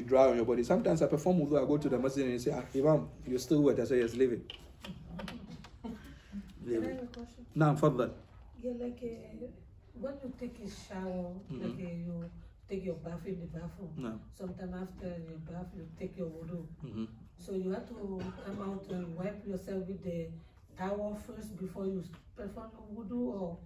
dry on your body. Sometimes I perform wudu, I go to the masjid and say, Imam, you're still wet. I say, yes, leave it. Can I have a question? Now, further. Yeah, like when you take a shower, like you take your bath in the bathroom. No. Sometime after your bath, you take your wudu. So you have to come out and wipe yourself with the towel first before you perform the wudu, or?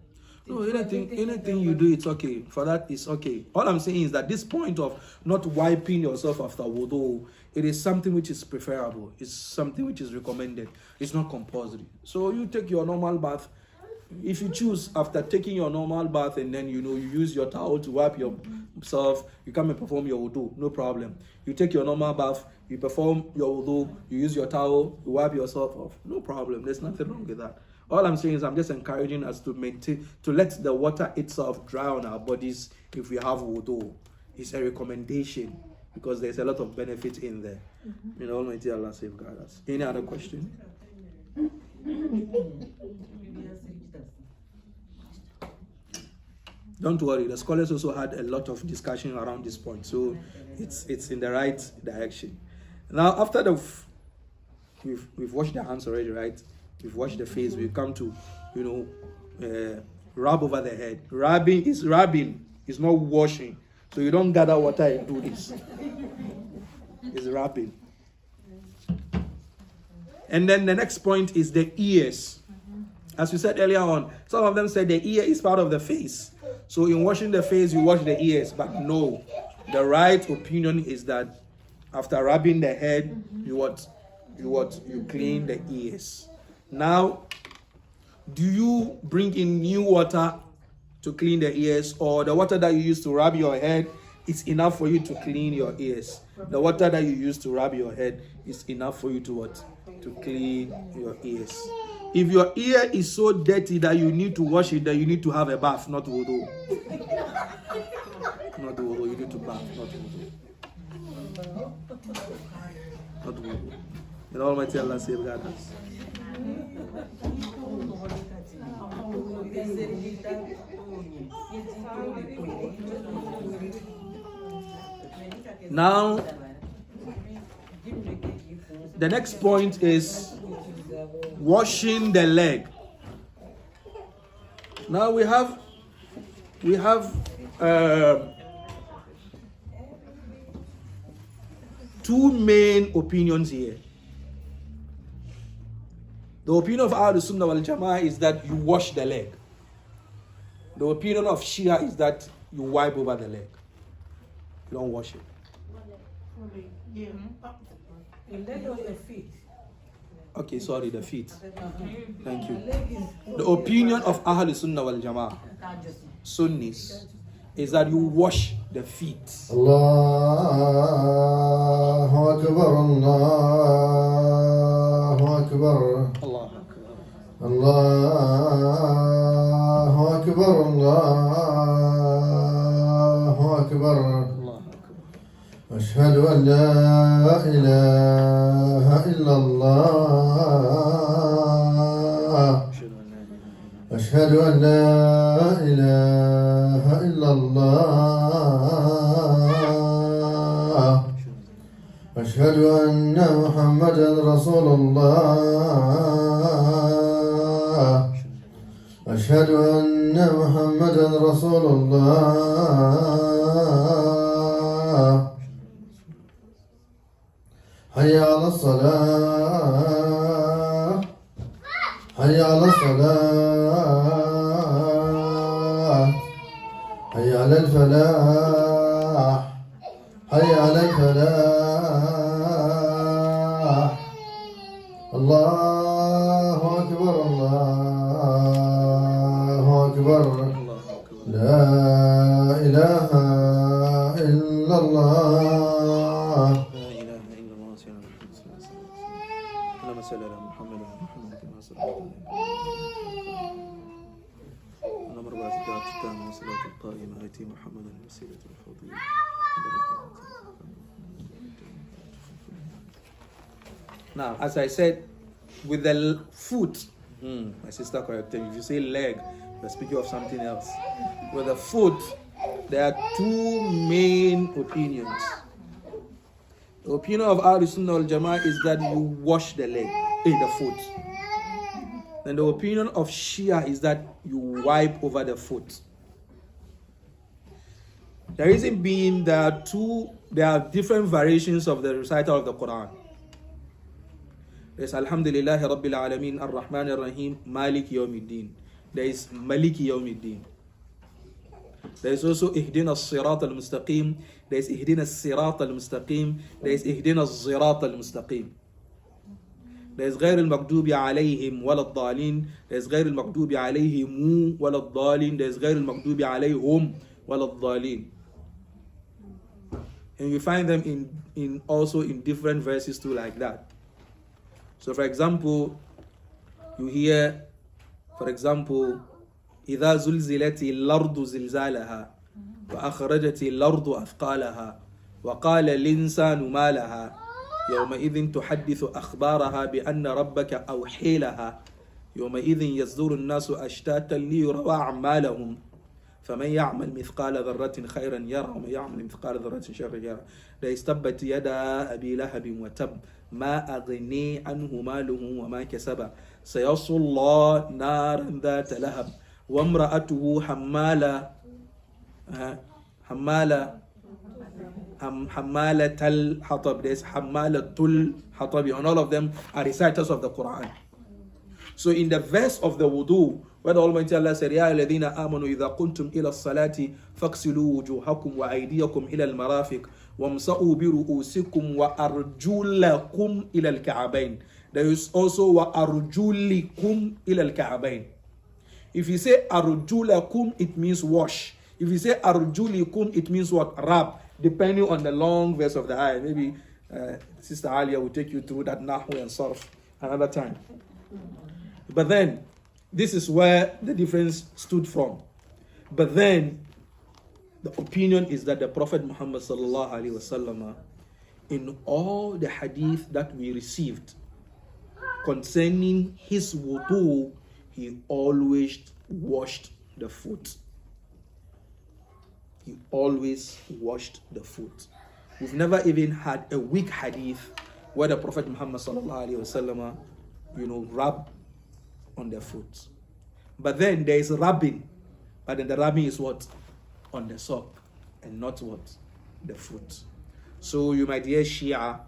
No, anything you do, it's okay. For that, it's okay. All I'm saying is that this point of not wiping yourself after wudu, it is something which is preferable. It's something which is recommended. It's not compulsory. So you take your normal bath. If you choose after taking your normal bath and then you use your towel to wipe yourself, you come and perform your wudu, no problem. You take your normal bath, you perform your wudu, you use your towel, you wipe yourself off, no problem. There's nothing wrong with that. All I'm saying is I'm just encouraging us to let the water itself dry on our bodies if we have wudu. It's a recommendation because there's a lot of benefit in there. Almighty Allah safeguard us. Any other question? Don't worry, the scholars also had a lot of discussion around this point, so it's in the right direction. Now, after we've washed the hands already, right? We've washed the face. We've come to, rub over the head. Rubbing is not washing. So you don't gather water and do this. It's rubbing. And then the next point is the ears. As we said earlier on, some of them said the ear is part of the face. So in washing the face, you wash the ears. But no, the right opinion is that after rubbing the head, you clean the ears. Now, do you bring in new water to clean the ears, or the water that you use to rub your head is enough for you to clean your ears? The water that you use to rub your head is enough for you to clean your ears. If your ear is so dirty that you need to wash it, then you need to have a bath, not wudu. Not wudu, you need to bath, not wudu. Not wudu. And Almighty Allah safeguard us. Now, the next point is washing the leg. Now we have two main opinions here. The opinion of Ahlul Sunnah wal Jama'ah is that you wash the leg. The opinion of Shia is that you wipe over the leg. You don't wash it. The leg or your feet? Okay, sorry, the feet. Thank you. The opinion of Ahlul Sunnah wal Jama'ah, Sunnis, is that you wash the feet. Allahu Akbar, Allahu Akbar, Allah. Allahu Akbar, Allahu Akbar. أشهد أن لا إله إلا الله أشهد أن لا إله إلا الله أشهد أن محمدا رسول الله أشهد أن محمدا رسول الله حي على الصلاة حي على الصلاة حي على الفلاح حي على الفلاح الله أكبر الله أكبر لا إله إلا الله Now, as I said, with the foot, my sister corrected me. If you say leg, you're speaking of something else. With the foot, there are two main opinions. The opinion of Ahlul Sunnah wal Jama'ah is that you wash the leg, the foot. Then the opinion of Shia is that you wipe over the foot. The reason being there are different variations of the recital of the Quran. There's Alhamdulillahi Rabbil Alameen Ar-Rahman Ar-Rahim Malik Yawmiddin. There is Maliki Yawmiddin. There is also Ihdina As-Sirat Al-Mustaqim. There is Ihdina As-Sirat Al-Mustaqim. There is Ihdina As-Sirat Al-Mustaqim. There is غير المغضوب عليهم ولا الضالين. There is غير المغضوب عليهم ولا الضالين. There is غير المغضوب عليهم ولا الضالين. And you find them in also in different verses too, like that. So for example, you hear, for example, إذا زلزلت الأرض زلزالها وأخرجت الأرض أثقالها وقال الإنسان ما لها يومئذ تحدث أخبارها بأن ربك أوحي لها يومئذ يصدر الناس أشتاتا ليروا أعمالهم فمن يعمل مثقال ذرة خيرا يرى ومن يعمل مثقال ذرة شرا يرى ليستبت يدا أبي لهب وتب ما أغني عنه ماله وما كسب سيصلى نارا ذات لهب وامرأته حمالة الحطب. There's Hammalatul Hatabi, and all of them are reciters of the Quran. So in the verse of the Wuduu, where the Almighty Allah said, يَا الَّذِينَ آمَنُوا إِذَا قُمْتُمْ إِلَى الصَّلَاةِ فَاغْسِلُوا وُجُوهَكُمْ وَأَيْدِيَكُمْ إِلَى الْمَرَافِقِ وَامْسَحُوا بِرُؤُوسِكُمْ وَأَرْجُلَكُمْ إِلَى الْكَعْبَيْنِ. There is also وَأَرْجُلِكُمْ إِلَى الْكَعْبَيْنِ. If you say أَرْجُلَكُمْ, it means wash. If you say أَرْجُلِكُمْ, it means what? Rub, depending on the long verse of the ayah. Maybe Sister Alia will take you through that Nahu and Sarf another time. But then, this is where the difference stood from. But then, the opinion is that the Prophet Muhammad sallallahu alaihi wasallam, in all the hadith that we received concerning his wudu, he always washed the foot. He always washed the foot. We've never even had a weak hadith where the Prophet Muhammad sallallahu alaihi wasallam, rub on their foot. But then there is rubbing, but then the rubbing is what? On the sock and not what? The foot. So you might hear Shia,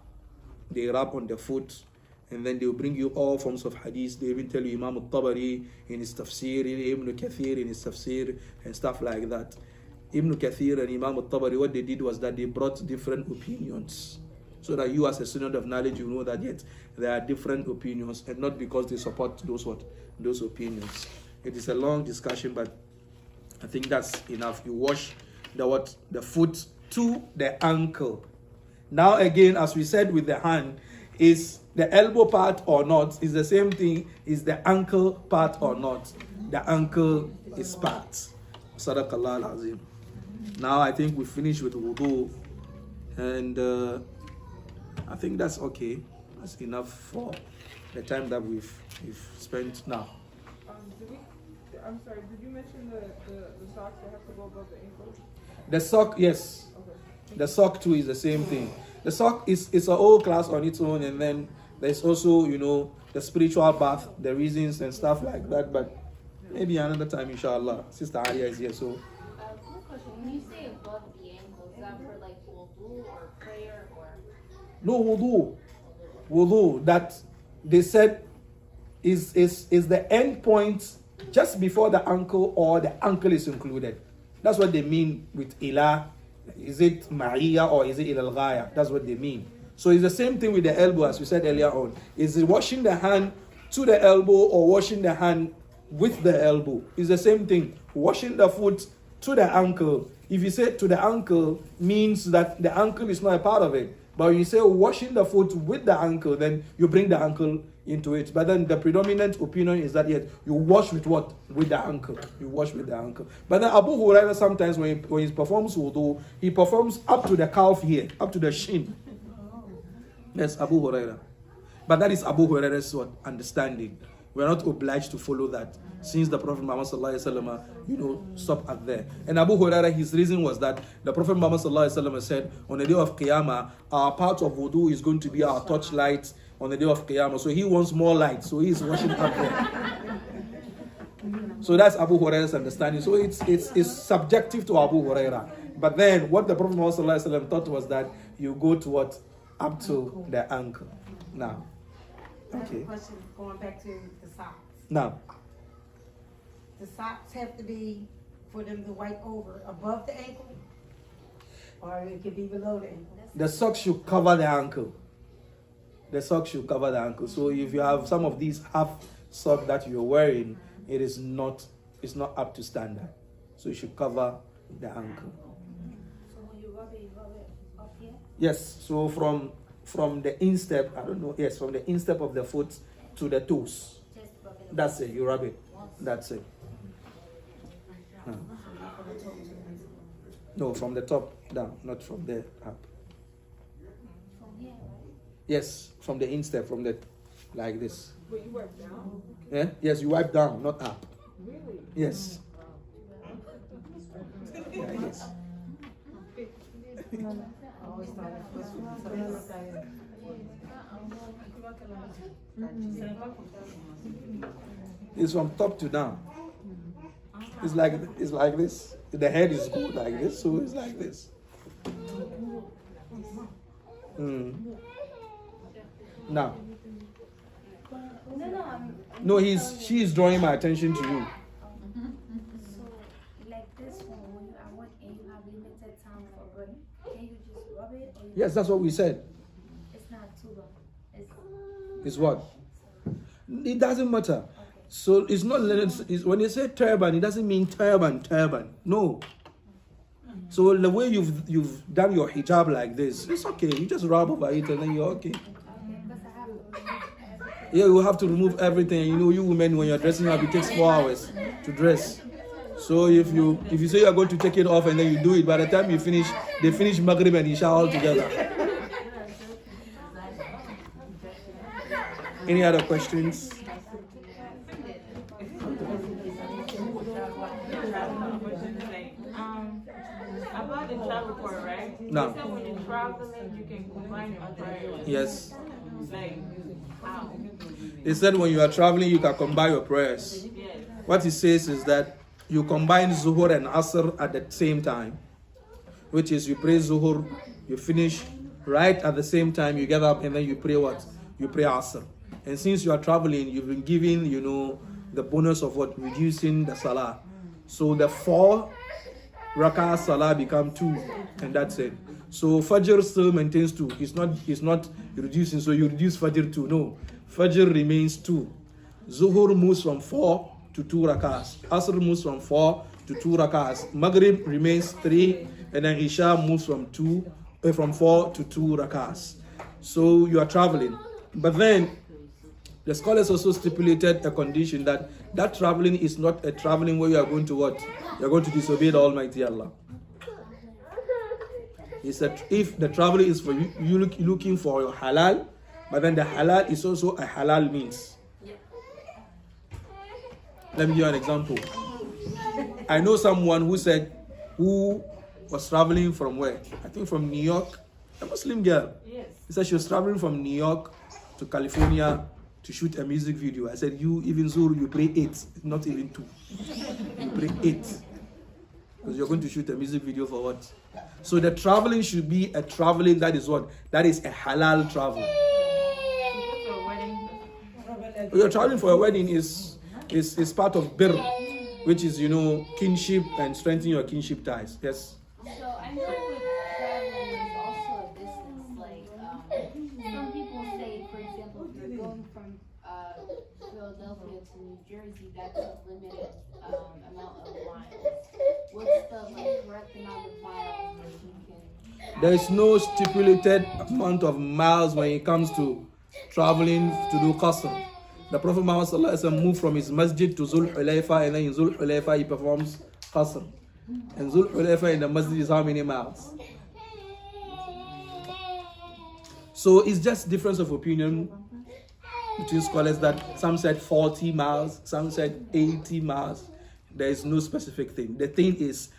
they rub on the foot, and then they will bring you all forms of hadith. They even tell you Imam al-Tabari in his tafsir, Ibn Kathir in his tafsir, and stuff like that. Ibn Kathir and Imam al-Tabari, what they did was that they brought different opinions. so that you as a student of knowledge, you know that yet there are different opinions, and not because they support those opinions. It is a long discussion, but I think that's enough. You wash the foot to the ankle. Now again, as we said with the hand, is the elbow part or not, is the same thing. Is the ankle part or not? The ankle is part. Sadaqallah al-Azim. Now I think we finished with wudu, and I think that's okay. That's enough for the time that we've spent now. I'm sorry, did you mention the socks that have to go above the ankles? The sock, yes. Okay. The sock too is the same thing. The sock is a whole class on its own, and then there's also, the spiritual bath, the reasons and stuff like that, but maybe another time, inshallah. Sister Alia is here, so. Quick question. When you say above the ankle, is that for like wudu or prayer or? No, wudu. Wudu, that they said is the end point just before the ankle, or the ankle is included. That's what they mean with ila. Is it Maria or is it ilal ghaya? That's what they mean. So it's the same thing with the elbow, as we said earlier on. Is it washing the hand to the elbow or washing the hand with the elbow? It's the same thing. Washing the foot to the ankle. If you say to the ankle, means that the ankle is not a part of it. But when you say washing the foot with the ankle, then you bring the ankle into it. But then the predominant opinion is that you wash with what? With the ankle. You wash with the ankle. But then Abu Hurairah sometimes when he performs wudu, he performs up to the calf here, up to the shin. Yes, Abu Hurairah. But that is Abu Hurairah's understanding. We are not obliged to follow that, since the Prophet Muhammad stopped at there. And Abu Hurairah, his reason was that the Prophet Muhammad said, on the day of Qiyamah, our part of wudu is going to be our torchlight on the day of Qiyamah. So he wants more light, so he is washing up there. So that's Abu Hurairah's understanding. So it's subjective to Abu Hurairah. But then what the Prophet Muhammad thought was that you go to what? Up to the ankle. Now. Okay. Question going back to the socks. Now. The socks have to be for them to wipe over above the ankle, or it could be below the ankle. The socks should cover the ankle. The socks should cover the ankle. So if you have some of these half socks that you're wearing, it's not up to standard. So you should cover the ankle. So when you rub it up here? Yes. So from the instep, from the instep of the foot to the toes. Just rub it. That's it. You rub it. That's it. No, from the top down, not from there up. From here, right? Yes, from the instep, from the like this. But you wipe down? Yeah? Yes, you wipe down, not up. Really? Yes. Yeah, yes. It's from top to down. It's like this. The head is good like this, so it's like this. Now. No, she's drawing my attention to you. So, like this one, when you are working and you have limited time for running, can you just rub it? Or Yes, that's what we said. it's not too long. It's what? It doesn't matter. So it's not when you say turban, it doesn't mean turban. No. So the way you've done your hijab like this, it's okay. You just rub over it and then you're okay. Yeah, you have to remove everything. You know, you women, when you're dressing up, it takes 4 hours to dress. So if you say you're going to take it off and then you do it, by the time you finish, they finish Maghrib and Isha all together. Any other questions? About the travel part, right? No. You said when you're traveling, you can combine your prayers. Yes. Like, how? They said when you are traveling, you can combine your prayers. Yes. What he says is that you combine Zuhur and Asr at the same time, which is you pray Zuhur, you finish right at the same time, you get up and then you pray what? You pray Asr. And since you are traveling, you've been given, the bonus of what? Reducing the Salah. So the 4 Rak'ah Salah become 2, and that's it. So Fajr still maintains 2. It's not reducing, so you reduce Fajr 2. No. Fajr remains 2. Zuhur moves from 4 to 2 rakahs. Asr moves from 4 to 2 rakahs. Maghrib remains 3, and then Isha moves from 4 to 2 rakahs. So you are traveling. But then the scholars also stipulated a condition that traveling is not a traveling where you are going to what? You are going to disobey the Almighty Allah. He said if the traveling is for you looking for your halal, but then the halal is also a halal means. Let me give you an example. I know someone who was traveling from where? I think from New York, a Muslim girl. Yes. He said she was traveling from New York to California to shoot a music video. I said, you even Zuru, you pray 8, not even 2. You pray 8. Because you're going to shoot a music video for what? So the traveling should be a traveling that is what? That is a halal travel. You're traveling for a wedding is part of birr, which is, kinship and strengthening your kinship ties. Yes. So I know with traveling is also a distance. Like some people say, for example, if you're going from Philadelphia to New Jersey, that's a limited amount of miles. What's the correct amount of miles that you can? There is no stipulated amount of miles when it comes to traveling to do qasr. The Prophet Muhammad sallallahu alaihi wasallam moved from his masjid to Zul Hulayfa, and then in Zul Hulayfa he performs qasr. And Zul Hulayfa in the masjid is how many miles? So it's just difference of opinion between scholars that some said 40 miles, some said 80 miles. There is no specific thing. The thing is,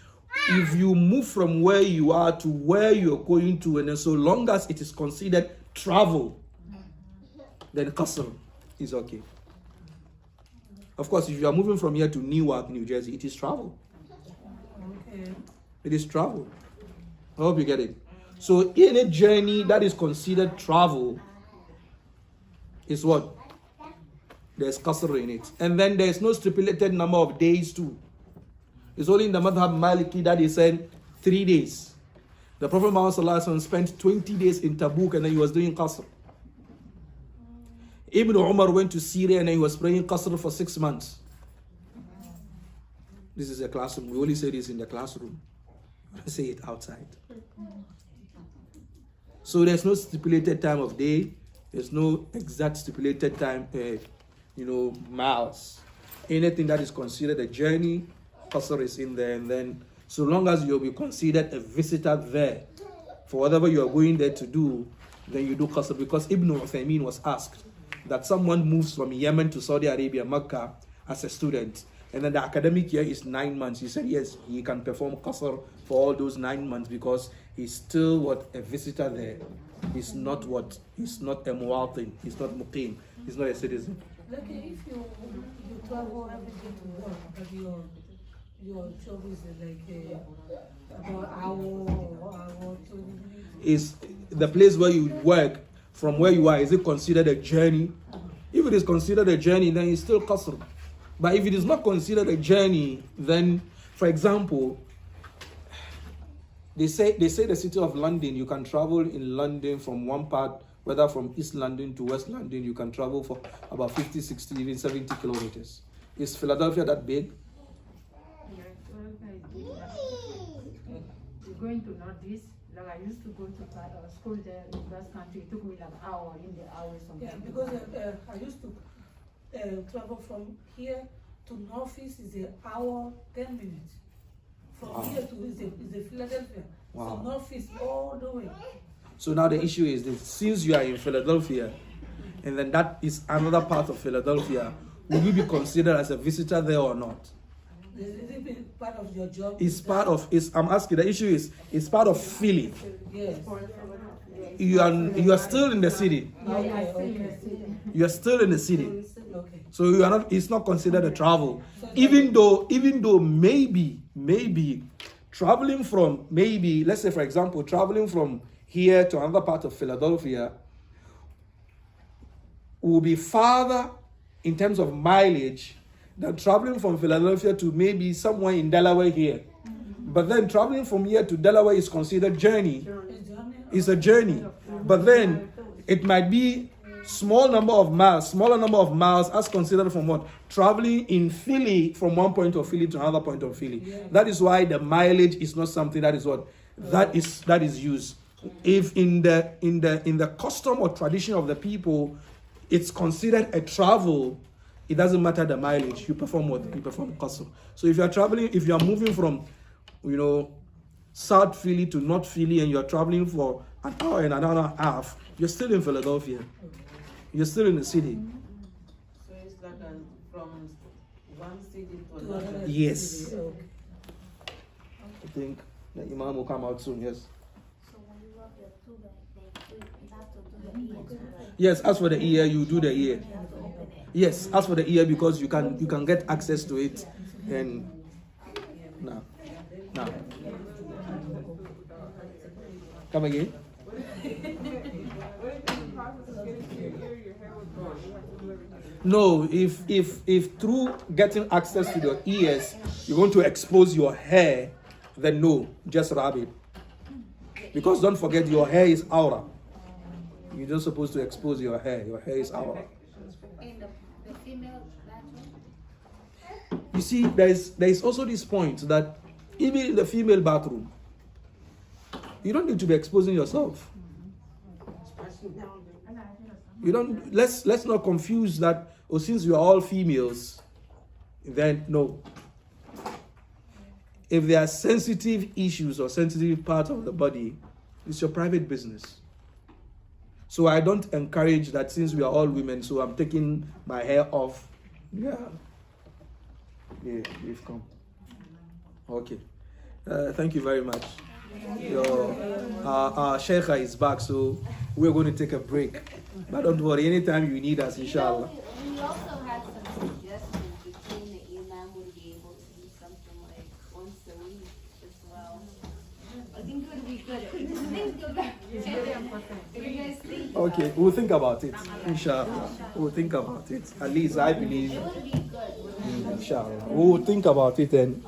if you move from where you are to where you're going to, and then so long as it is considered travel, then qasr is okay. Of course, if you are moving from here to Newark, New Jersey, it is travel. Okay. It is travel. I hope you get it. So any journey that is considered travel is what? There's qasr in it. And then there's no stipulated number of days too. It's only in the Madhab Maliki that he said 3 days. The Prophet Muhammad sallallahu alaihi wasallam spent 20 days in Tabuk and then he was doing qasr. Ibn Umar went to Syria and he was praying qasr for 6 months. This is a classroom. We only say this in the classroom. I say it outside. So there's no stipulated time of day. There's no exact stipulated time, miles. Anything that is considered a journey, qasr is in there. And then so long as you'll be considered a visitor there, for whatever you are going there to do, then you do qasr. Because Ibn Uthaymeen was asked that someone moves from Yemen to Saudi Arabia, Mecca, as a student, and then the academic year is 9 months. He said yes, he can perform qasr for all those 9 months because he's still a visitor there. He's not he's not a muwatin, he's not muqim, he's not a citizen. Like if you travel every day to work, but your job is like about hour 20 minutes. Is the place where you work from where you are, is it considered a journey? If it is considered a journey, then it's still qasr. But if it is not considered a journey, then, for example, they say the city of London, you can travel in London from one part, whether from East London to West London, you can travel for about 50, 60, even 70 kilometers. Is Philadelphia that big? Going to Northeast, like I used to go to school there in that country. It took me like an hour in the hour something. Yeah, because I used to travel from here to Northeast is an hour 10 minutes. From here to is the Philadelphia. Wow. So Northeast all the way. So now the issue is that since you are in Philadelphia, and then that is another part of Philadelphia, will you be considered as a visitor there or not? Is it part of your job? I'm asking, the issue is, it's part of Philly. Yes. You are still in the city. Okay. You are still in the city. Okay. So you are not, it's not considered a travel. Even though maybe traveling from, let's say for example, traveling from here to another part of Philadelphia will be farther in terms of mileage than traveling from Philadelphia to maybe somewhere in Delaware here. But then traveling from here to Delaware is considered journey. It's a journey. But then it might be smaller number of miles as considered from what? Traveling in Philly from one point of Philly to another point of Philly. That is why the mileage is not something that is what? That is used. If in the custom or tradition of the people, it's considered a travel, it doesn't matter the mileage. You perform what? You perform custom. So if you are traveling, if you are moving from, South Philly to North Philly and you are traveling for an hour and an hour and a half, you're still in Philadelphia. You're still in the city. So it's like from one city to another. Yes. I think the Imam will come out soon, yes. So when you rub your tube, you have to do the ear too, right? Yes, as for the ear, you do the ear. You have to open it. Yes, as for the ear, because you can get access to it. And now. Come again? What if in the process of getting to your ear, your hair was gone? You have to do everything. No, if through getting access to your ears, you're going to expose your hair, then no, just rub it. Because don't forget, your hair is aura. You're not supposed to expose your hair. Your hair is aura. And the female natural. You see, there is also this point that even in the female bathroom, you don't need to be exposing yourself. You don't. Let's not confuse that. Oh, since you are all females, then no. If there are sensitive issues or sensitive parts of the body, it's your private business. So I don't encourage that since we are all women, so I'm taking my hair off. Yeah, you've come. Okay. Thank you very much. Our Sheikha is back, so we're going to take a break. But don't worry, anytime you need us, inshallah. We also had some suggestions between the imam would be able to do something like once a week as well. I think it would be good. Things go back. What do you guys think? Okay, we'll think about it, inshallah. We'll think about it. At least I believe, It would be good. inshallah. We'll think about it and